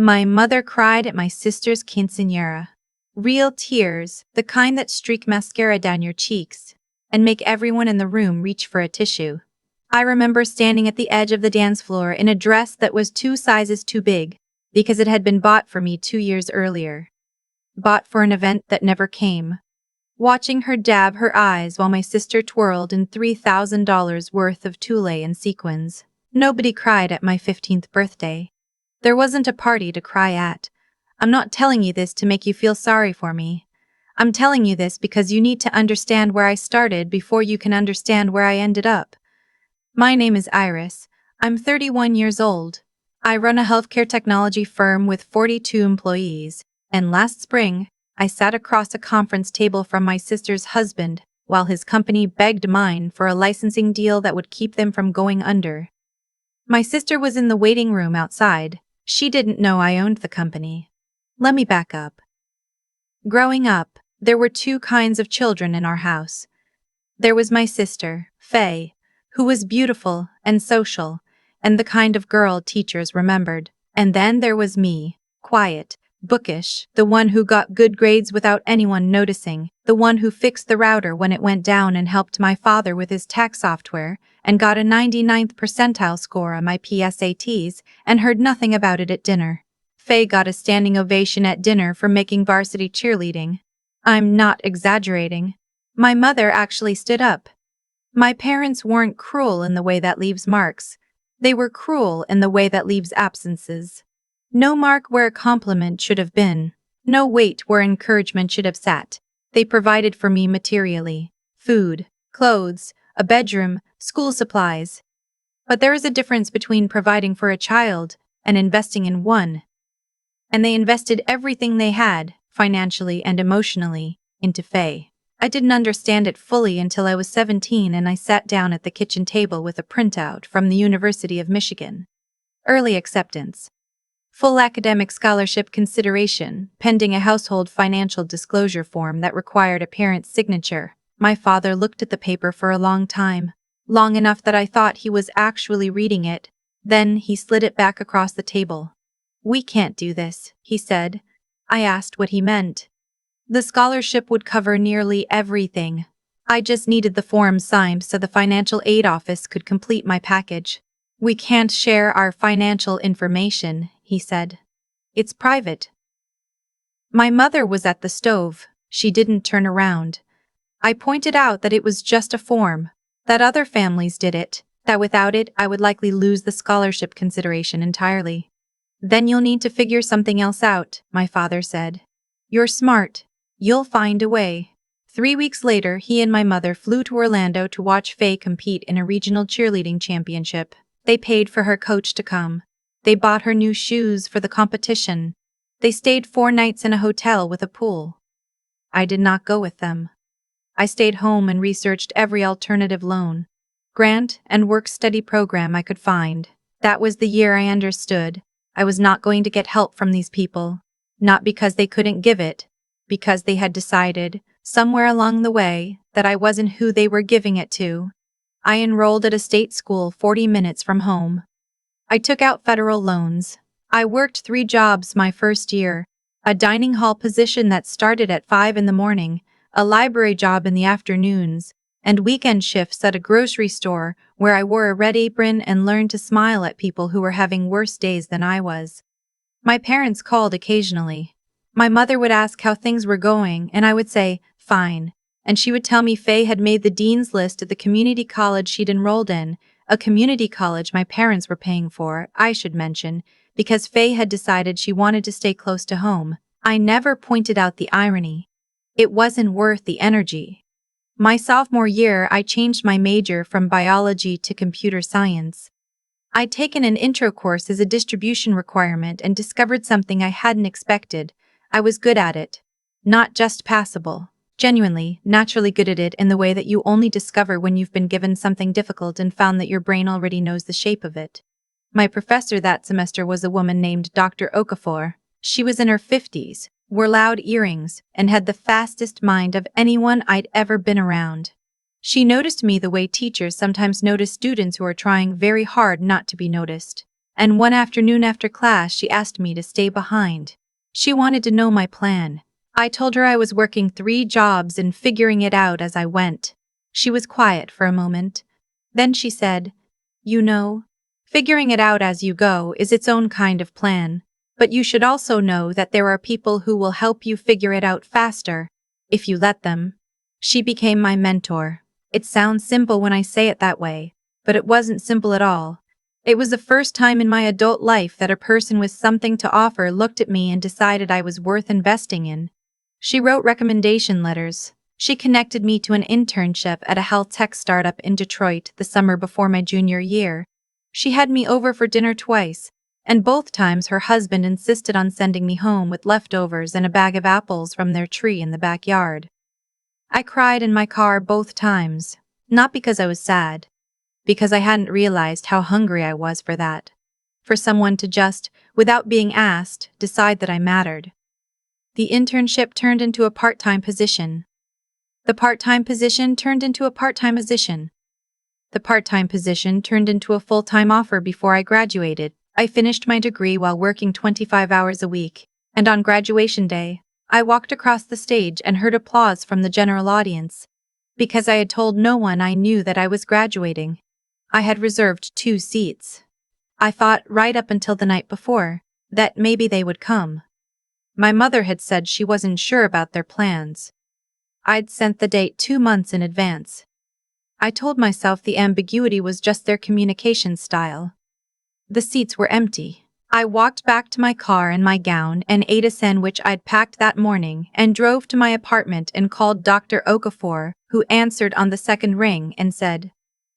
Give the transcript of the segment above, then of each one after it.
My mother cried at my sister's quinceañera. Real tears, the kind that streak mascara down your cheeks and make everyone in the room reach for a tissue. I remember standing at the edge of the dance floor in a dress that was 2 sizes too big because it had been bought for me 2 years earlier. Bought for an event that never came. Watching her dab her eyes while my sister twirled in $3,000 worth of tulle and sequins. Nobody cried at my 15th birthday. There wasn't a party to cry at. I'm not telling you this to make you feel sorry for me. I'm telling you this because you need to understand where I started before you can understand where I ended up. My name is Iris. I'm 31 years old. I run a healthcare technology firm with 42 employees, and last spring, I sat across a conference table from my sister's husband while his company begged mine for a licensing deal that would keep them from going under. My sister was in the waiting room outside. She didn't know I owned the company. Let me back up. Growing up, there were 2 kinds of children in our house. There was my sister, Faye, who was beautiful and social, and the kind of girl teachers remembered. And then there was me, quiet, bookish, the one who got good grades without anyone noticing, the one who fixed the router when it went down and helped my father with his tax software, and got a 99th percentile score on my PSATs and heard nothing about it at dinner. Faye got a standing ovation at dinner for making varsity cheerleading. I'm not exaggerating. My mother actually stood up. My parents weren't cruel in the way that leaves marks. They were cruel in the way that leaves absences. No mark where a compliment should have been. No weight where encouragement should have sat. They provided for me materially. Food, clothes, a bedroom, school supplies. But there is a difference between providing for a child and investing in one. And they invested everything they had, financially and emotionally, into Faye. I didn't understand it fully until I was 17 and I sat down at the kitchen table with a printout from the University of Michigan. Early acceptance. Full academic scholarship consideration, pending a household financial disclosure form that required a parent's signature. My father looked at the paper for a long time, long enough that I thought he was actually reading it. Then he slid it back across the table. "We can't do this," he said. I asked what he meant. The scholarship would cover nearly everything. I just needed the form signed so the financial aid office could complete my package. "We can't share our financial information," he said. "It's private." My mother was at the stove. She didn't turn around. I pointed out that it was just a form, that other families did it, that without it I would likely lose the scholarship consideration entirely. "Then you'll need to figure something else out," my father said. "You're smart. You'll find a way." 3 weeks later, he and my mother flew to Orlando to watch Faye compete in a regional cheerleading championship. They paid for her coach to come. They bought her new shoes for the competition. They stayed 4 nights in a hotel with a pool. I did not go with them. I stayed home and researched every alternative loan, grant, and work-study program I could find. That was the year I understood. I was not going to get help from these people. Not because they couldn't give it, because they had decided, somewhere along the way, that I wasn't who they were giving it to. I enrolled at a state school 40 minutes from home. I took out federal loans. I worked 3 jobs my first year, a dining hall position that started at 5 in the morning, a library job in the afternoons, and weekend shifts at a grocery store where I wore a red apron and learned to smile at people who were having worse days than I was. My parents called occasionally. My mother would ask how things were going, and I would say, "Fine," and she would tell me Faye had made the dean's list at the community college she'd enrolled in, a community college my parents were paying for, I should mention, because Faye had decided she wanted to stay close to home. I never pointed out the irony. It wasn't worth the energy. My sophomore year, I changed my major from biology to computer science. I'd taken an intro course as a distribution requirement and discovered something I hadn't expected. I was good at it. Not just passable. Genuinely, naturally good at it in the way that you only discover when you've been given something difficult and found that your brain already knows the shape of it. My professor that semester was a woman named Dr. Okafor. She was in her 50s, wore loud earrings, and had the fastest mind of anyone I'd ever been around. She noticed me the way teachers sometimes notice students who are trying very hard not to be noticed. and one afternoon after class she asked me to stay behind. She wanted to know my plan. I told her I was working 3 jobs and figuring it out as I went. She was quiet for a moment. Then she said, "You know, figuring it out as you go is its own kind of plan, but you should also know that there are people who will help you figure it out faster, if you let them." She became my mentor. It sounds simple when I say it that way, but it wasn't simple at all. It was the first time in my adult life that a person with something to offer looked at me and decided I was worth investing in. She wrote recommendation letters. She connected me to an internship at a health tech startup in Detroit the summer before my junior year. She had me over for dinner twice, and both times her husband insisted on sending me home with leftovers and a bag of apples from their tree in the backyard. I cried in my car both times, not because I was sad, because I hadn't realized how hungry I was for that. For someone to just, without being asked, decide that I mattered. The internship turned into a part-time position. The part-time position turned into a part-time position. The part-time position turned into a full-time offer before I graduated. I finished my degree while working 25 hours a week, and on graduation day, I walked across the stage and heard applause from the general audience. Because I had told no one I knew that I was graduating. I had reserved 2 seats. I thought, right up until the night before, that maybe they would come. My mother had said she wasn't sure about their plans. I'd sent the date 2 months in advance. I told myself the ambiguity was just their communication style. The seats were empty. I walked back to my car in my gown and ate a sandwich I'd packed that morning and drove to my apartment and called Dr. Okafor, who answered on the second ring and said,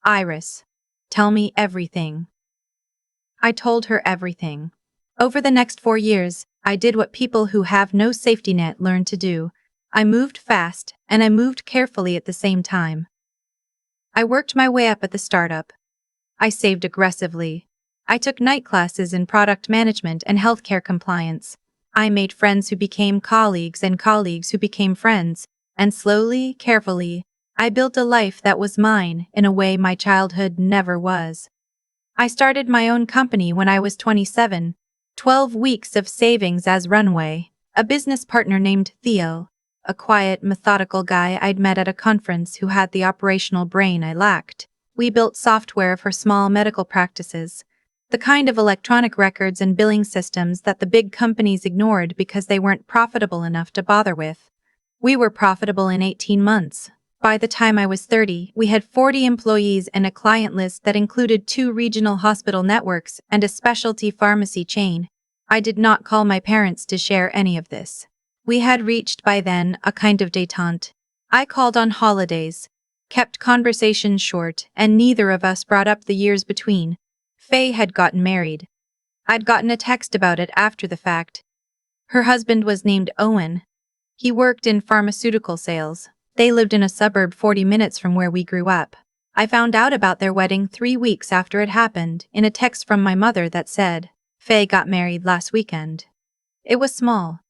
"Iris, tell me everything." I told her everything. Over the next 4 years, I did what people who have no safety net learn to do. I moved fast, and I moved carefully at the same time. I worked my way up at the startup. I saved aggressively. I took night classes in product management and healthcare compliance. I made friends who became colleagues and colleagues who became friends, and slowly, carefully, I built a life that was mine in a way my childhood never was. I started my own company when I was 27, 12 weeks of savings as runway, a business partner named Theo, a quiet, methodical guy I'd met at a conference who had the operational brain I lacked. We built software for small medical practices, the kind of electronic records and billing systems that the big companies ignored because they weren't profitable enough to bother with. We were profitable in 18 months. By the time I was 30, we had 40 employees and a client list that included 2 regional hospital networks and a specialty pharmacy chain. I did not call my parents to share any of this. We had reached by then a kind of détente. I called on holidays, kept conversations short, and neither of us brought up the years between. Faye had gotten married. I'd gotten a text about it after the fact. Her husband was named Owen. He worked in pharmaceutical sales. They lived in a suburb 40 minutes from where we grew up. I found out about their wedding 3 weeks after it happened in a text from my mother that said, "Faye got married last weekend." It was small.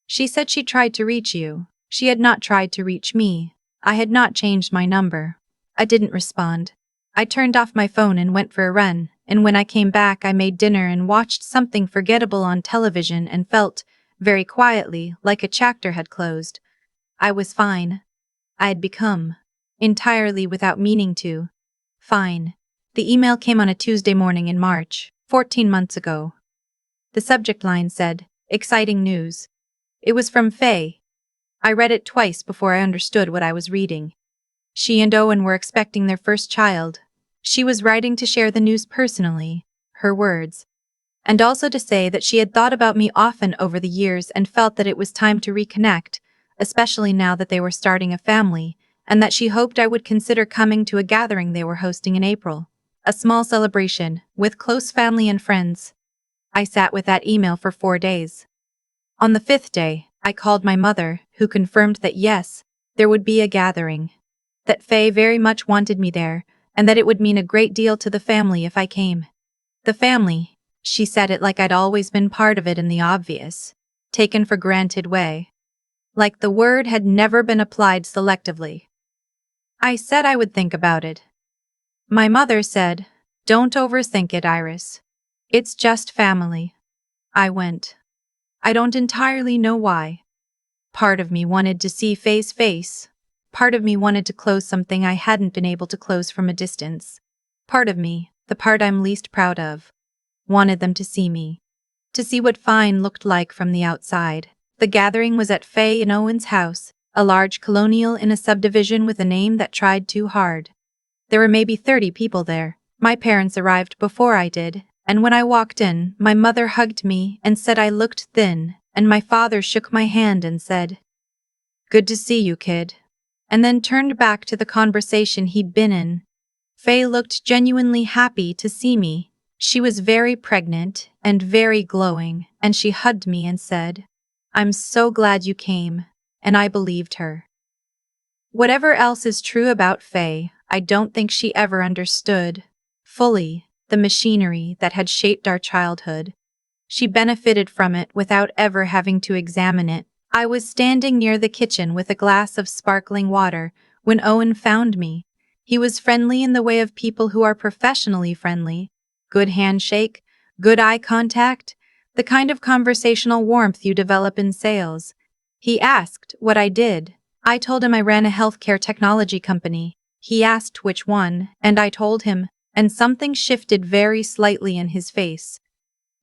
She said she tried to reach you. She had not tried to reach me. I had not changed my number. I didn't respond. I turned off my phone and went for a run, and when I came back I made dinner and watched something forgettable on television and felt, very quietly, like a chapter had closed. I was fine. I had become, entirely without meaning to, fine. The email came on a Tuesday morning in March, 14 months ago. The subject line said, "Exciting news." It was from Faye. I read it twice before I understood what I was reading. She and Owen were expecting their first child. She was writing to share the news personally, her words, and also to say that she had thought about me often over the years and felt that it was time to reconnect, especially now that they were starting a family, and that she hoped I would consider coming to a gathering they were hosting in April. A small celebration, with close family and friends. I sat with that email for 4 days. On the 5th day, I called my mother, who confirmed that yes, there would be a gathering. That Faye very much wanted me there, and that it would mean a great deal to the family if I came. The family, she said it like I'd always been part of it in the obvious, taken for granted way. Like the word had never been applied selectively. I said I would think about it. My mother said, "Don't overthink it, Iris. It's just family. I went. I don't entirely know why. Part of me wanted to see Faye's face. Part of me wanted to close something I hadn't been able to close from a distance. Part of me, the part I'm least proud of, wanted them to see me. To see what fine looked like from the outside. The gathering was at Faye and Owen's house, a large colonial in a subdivision with a name that tried too hard. There were maybe 30 people there. My parents arrived before I did, and when I walked in, my mother hugged me and said I looked thin, and my father shook my hand and said, "Good to see you, kid," and then turned back to the conversation he'd been in. Faye looked genuinely happy to see me. She was very pregnant and very glowing, and she hugged me and said, "I'm so glad you came," and I believed her. Whatever else is true about Faye, I don't think she ever understood, fully, the machinery that had shaped our childhood. She benefited from it without ever having to examine it. I was standing near the kitchen with a glass of sparkling water when Owen found me. He was friendly in the way of people who are professionally friendly. Good handshake, good eye contact, the kind of conversational warmth you develop in sales. He asked what I did. I told him I ran a healthcare technology company. He asked which one, and I told him, and something shifted very slightly in his face.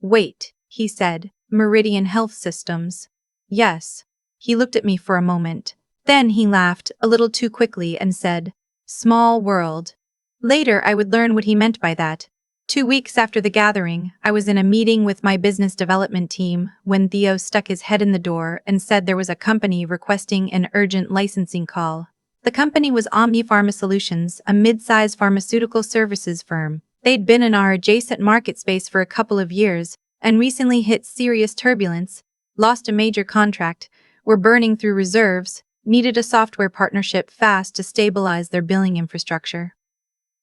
"Wait," he said, "Meridian Health Systems." "Yes." He looked at me for a moment. Then he laughed, a little too quickly, and said, "Small world." Later I would learn what he meant by that. 2 weeks after the gathering, I was in a meeting with my business development team when Theo stuck his head in the door and said there was a company requesting an urgent licensing call. The company was Omni Pharma Solutions, a mid-size pharmaceutical services firm. They'd been in our adjacent market space for a couple of years and recently hit serious turbulence, lost a major contract, were burning through reserves, needed a software partnership fast to stabilize their billing infrastructure.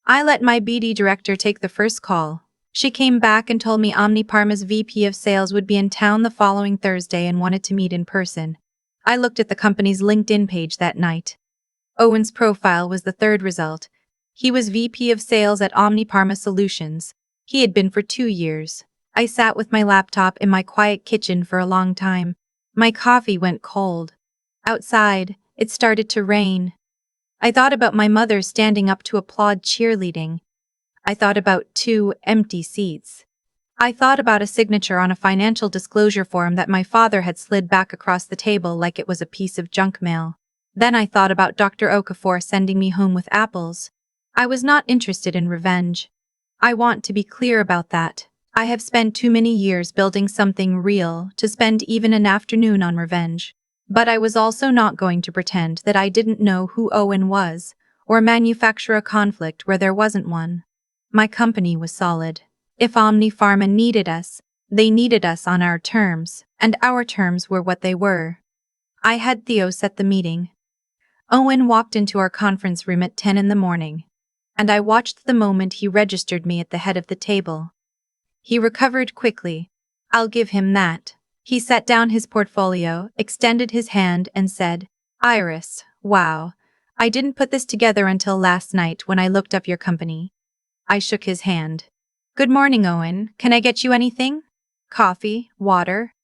I let my BD director take the first call. She came back and told me Omni Pharma's VP of Sales would be in town the following Thursday and wanted to meet in person. I looked at the company's LinkedIn page that night. Owen's profile was the third result. He was VP of Sales at Omni Pharma Solutions. He had been for 2 years. I sat with my laptop in my quiet kitchen for a long time. My coffee went cold. Outside, it started to rain. I thought about my mother standing up to applaud cheerleading. I thought about 2 empty seats. I thought about a signature on a financial disclosure form that my father had slid back across the table like it was a piece of junk mail. Then I thought about Dr. Okafor sending me home with apples. I was not interested in revenge. I want to be clear about that. I have spent too many years building something real to spend even an afternoon on revenge. But I was also not going to pretend that I didn't know who Owen was, or manufacture a conflict where there wasn't one. My company was solid. If Omni Pharma needed us, they needed us on our terms, and our terms were what they were. I had Theo set the meeting. Owen walked into our conference room at 10 in the morning, and I watched the moment he registered me at the head of the table. He recovered quickly. I'll give him that. He set down his portfolio, extended his hand, and said, "Iris, wow. I didn't put this together until last night when I looked up your company." I shook his hand. "Good morning, Owen. Can I get you anything? Coffee? Water?"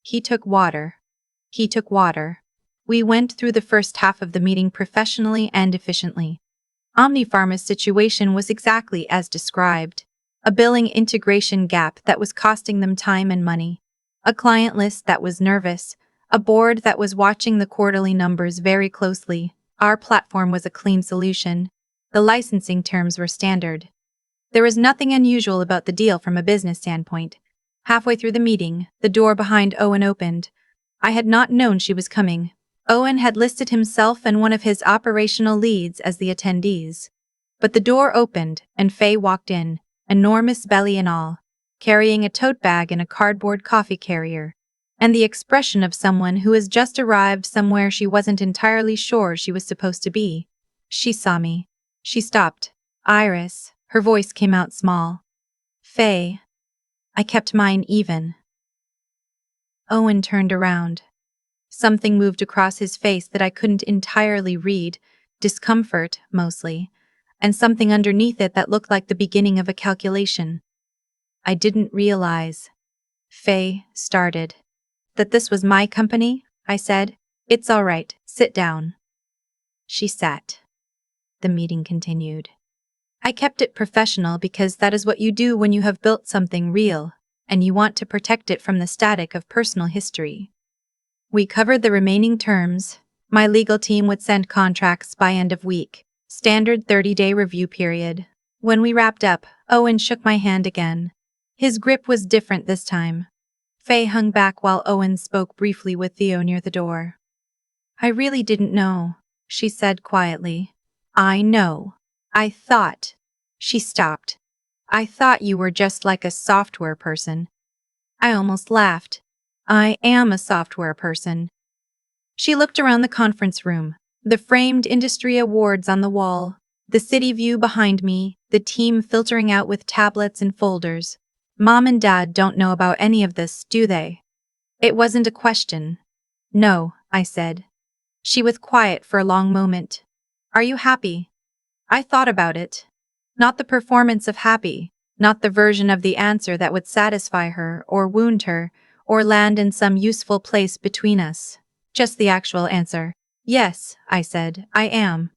He took water. He took water. We went through the first half of the meeting professionally and efficiently. Omni Pharma's situation was exactly as described. A billing integration gap that was costing them time and money. A client list that was nervous. A board that was watching the quarterly numbers very closely. Our platform was a clean solution. The licensing terms were standard. There was nothing unusual about the deal from a business standpoint. Halfway through the meeting, the door behind Owen opened. I had not known she was coming. Owen had listed himself and one of his operational leads as the attendees. But the door opened, and Faye walked in, enormous belly and all, carrying a tote bag and a cardboard coffee carrier, and the expression of someone who has just arrived somewhere she wasn't entirely sure she was supposed to be. She saw me. She stopped. "Iris," her voice came out small. "Faye." I kept mine even. Owen turned around. Something moved across his face that I couldn't entirely read, discomfort, mostly, and something underneath it that looked like the beginning of a calculation. I didn't realize. Faye started. That this was my company, I said. It's all right, sit down. She sat. The meeting continued. I kept it professional because that is what you do when you have built something real, and you want to protect it from the static of personal history. We covered the remaining terms. My legal team would send contracts by end of week. Standard 30-day review period. When we wrapped up, Owen shook my hand again. His grip was different this time. Faye hung back while Owen spoke briefly with Theo near the door. I really didn't know, she said quietly. I know. I thought. She stopped. I thought you were just like a software person. I almost laughed. I am a software person. She looked around the conference room, the framed industry awards on the wall, the city view behind me, the team filtering out with tablets and folders. Mom and Dad don't know about any of this, do they? It wasn't a question. No, I said. She was quiet for a long moment. Are you happy? I thought about it. Not the performance of happy, not the version of the answer that would satisfy her or wound her or land in some useful place between us. Just the actual answer. Yes, I said, I am.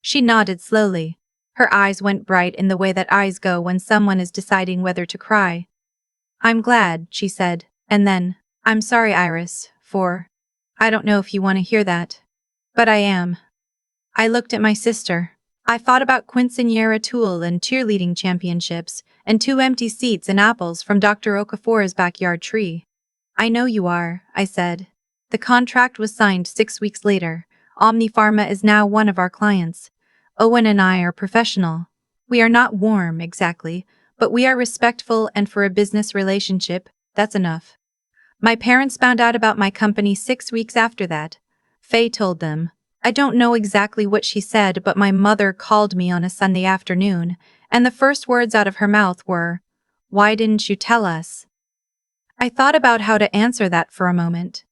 She nodded slowly. Her eyes went bright in the way that eyes go when someone is deciding whether to cry. I'm glad, she said, and then, I'm sorry, Iris, for... I don't know if you want to hear that. But I am. I looked at my sister. I thought about Quinceañera Tool and cheerleading championships, and 2 empty seats and apples from Dr. Okafor's backyard tree. I know you are, I said. The contract was signed 6 weeks later. Omnipharma is now one of our clients. Owen and I are professional. We are not warm, exactly, but we are respectful, and for a business relationship, that's enough. My parents found out about my company 6 weeks after that. Faye told them. I don't know exactly what she said, but my mother called me on a Sunday afternoon, and the first words out of her mouth were, "Why didn't you tell us?" I thought about how to answer that for a moment.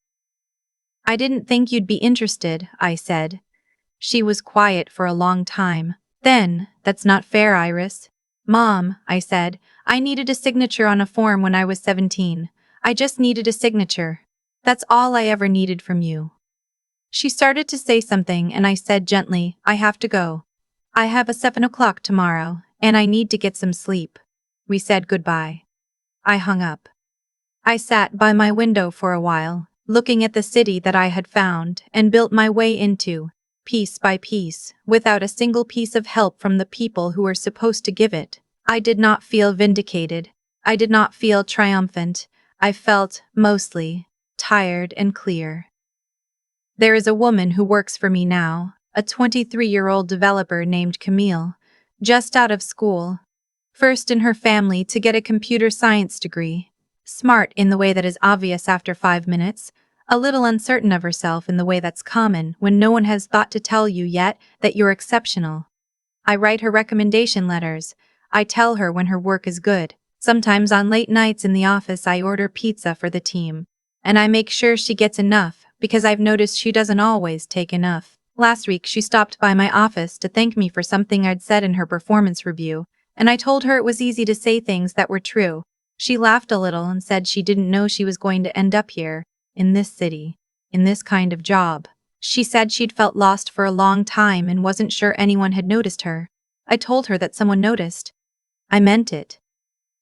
I didn't think you'd be interested, I said. She was quiet for a long time. Then, that's not fair, Iris. Mom, I said, I needed a signature on a form when I was 17. I just needed a signature. That's all I ever needed from you. She started to say something, and I said gently, I have to go. I have a 7 o'clock tomorrow, and I need to get some sleep. We said goodbye. I hung up. I sat by my window for a while, looking at the city that I had found and built my way into, piece by piece, without a single piece of help from the people who were supposed to give it. I did not feel vindicated. I did not feel triumphant. I felt, mostly, tired and clear. There is a woman who works for me now, a 23-year-old developer named Camille, just out of school. First in her family to get a computer science degree. Smart in the way that is obvious after 5 minutes, a little uncertain of herself in the way that's common when no one has thought to tell you yet that you're exceptional. I write her recommendation letters. I tell her when her work is good. Sometimes on late nights in the office I order pizza for the team. And I make sure she gets enough, because I've noticed she doesn't always take enough. Last week she stopped by my office to thank me for something I'd said in her performance review, and I told her it was easy to say things that were true. She laughed a little and said she didn't know she was going to end up here, in this city, in this kind of job. She said she'd felt lost for a long time and wasn't sure anyone had noticed her. I told her that someone noticed. I meant it.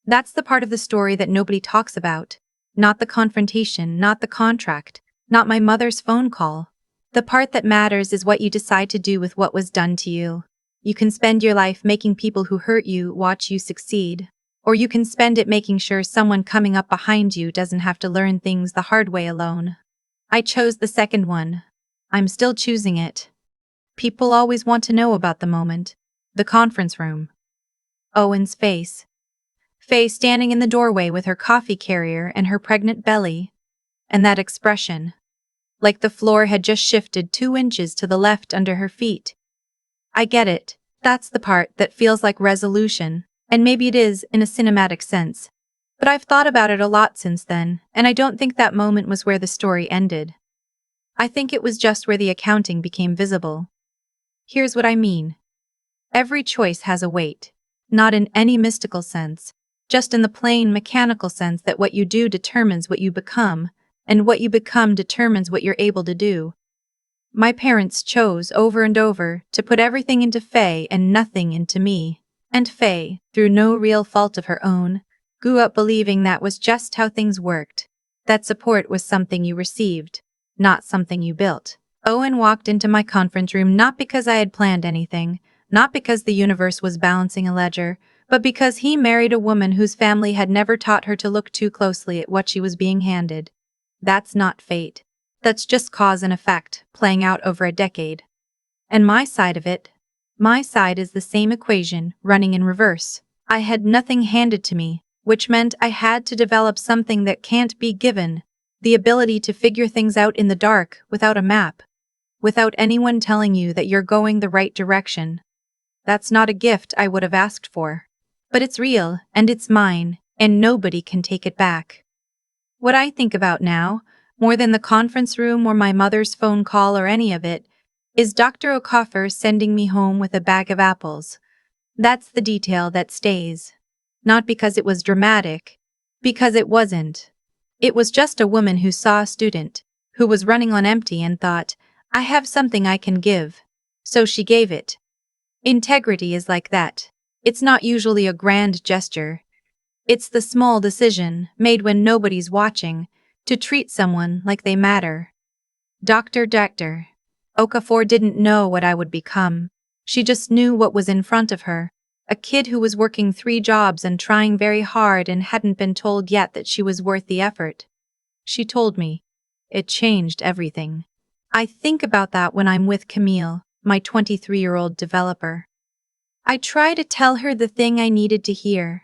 That's the part of the story that nobody talks about. Not the confrontation, not the contract, not my mother's phone call. The part that matters is what you decide to do with what was done to you. You can spend your life making people who hurt you watch you succeed. Or you can spend it making sure someone coming up behind you doesn't have to learn things the hard way alone. I chose the second one. I'm still choosing it. People always want to know about the moment. The conference room. Owen's face. Faye standing in the doorway with her coffee carrier and her pregnant belly. And that expression. Like the floor had just shifted 2 inches to the left under her feet. I get it. That's the part that feels like resolution. And maybe it is, in a cinematic sense. But I've thought about it a lot since then, and I don't think that moment was where the story ended. I think it was just where the accounting became visible. Here's what I mean. Every choice has a weight. Not in any mystical sense, just in the plain mechanical sense that what you do determines what you become, and what you become determines what you're able to do. My parents chose over and over to put everything into Faye and nothing into me. And Faye, through no real fault of her own, grew up believing that was just how things worked. That support was something you received, not something you built. Owen walked into my conference room not because I had planned anything, not because the universe was balancing a ledger, but because he married a woman whose family had never taught her to look too closely at what she was being handed. That's not fate. That's just cause and effect, playing out over a decade. And my side of it? My side is the same equation, running in reverse. I had nothing handed to me, which meant I had to develop something that can't be given, the ability to figure things out in the dark, without a map, without anyone telling you that you're going the right direction. That's not a gift I would have asked for. But it's real, and it's mine, and nobody can take it back. What I think about now, more than the conference room or my mother's phone call or any of it, is Dr. O'Coffer sending me home with a bag of apples. That's the detail that stays. Not because it was dramatic, because it wasn't. It was just a woman who saw a student, who was running on empty and thought, I have something I can give. So she gave it. Integrity is like that. It's not usually a grand gesture. It's the small decision, made when nobody's watching, to treat someone like they matter. Dr. Okafor didn't know what I would become. She just knew what was in front of her. A kid who was working 3 jobs and trying very hard and hadn't been told yet that she was worth the effort. She told me. It changed everything. I think about that when I'm with Camille, my 23-year-old developer. I try to tell her the thing I needed to hear.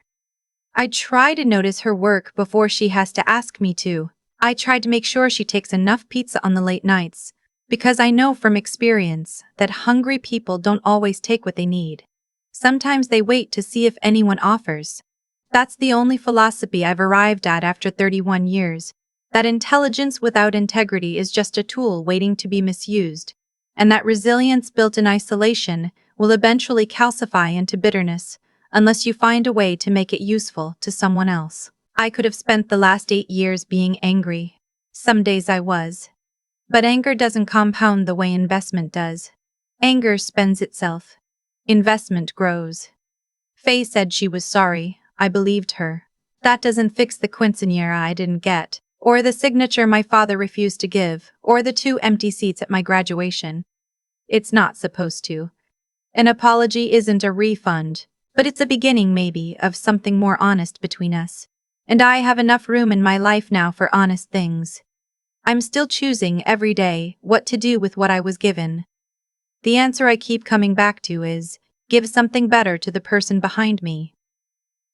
I try to notice her work before she has to ask me to. I try to make sure she takes enough pizza on the late nights, because I know from experience that hungry people don't always take what they need. Sometimes they wait to see if anyone offers. That's the only philosophy I've arrived at after 31 years, that intelligence without integrity is just a tool waiting to be misused, and that resilience built in isolation will eventually calcify into bitterness, unless you find a way to make it useful to someone else. I could have spent the last 8 years being angry. Some days I was. But anger doesn't compound the way investment does. Anger spends itself. Investment grows. Faye said she was sorry. I believed her. That doesn't fix the quinceañera I didn't get, or the signature my father refused to give, or the 2 empty seats at my graduation. It's not supposed to. An apology isn't a refund, but it's a beginning maybe of something more honest between us. And I have enough room in my life now for honest things. I'm still choosing every day what to do with what I was given. The answer I keep coming back to is, give something better to the person behind me.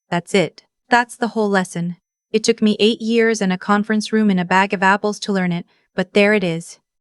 That's it. That's the whole lesson. It took me 8 years and a conference room and a bag of apples to learn it, but there it is.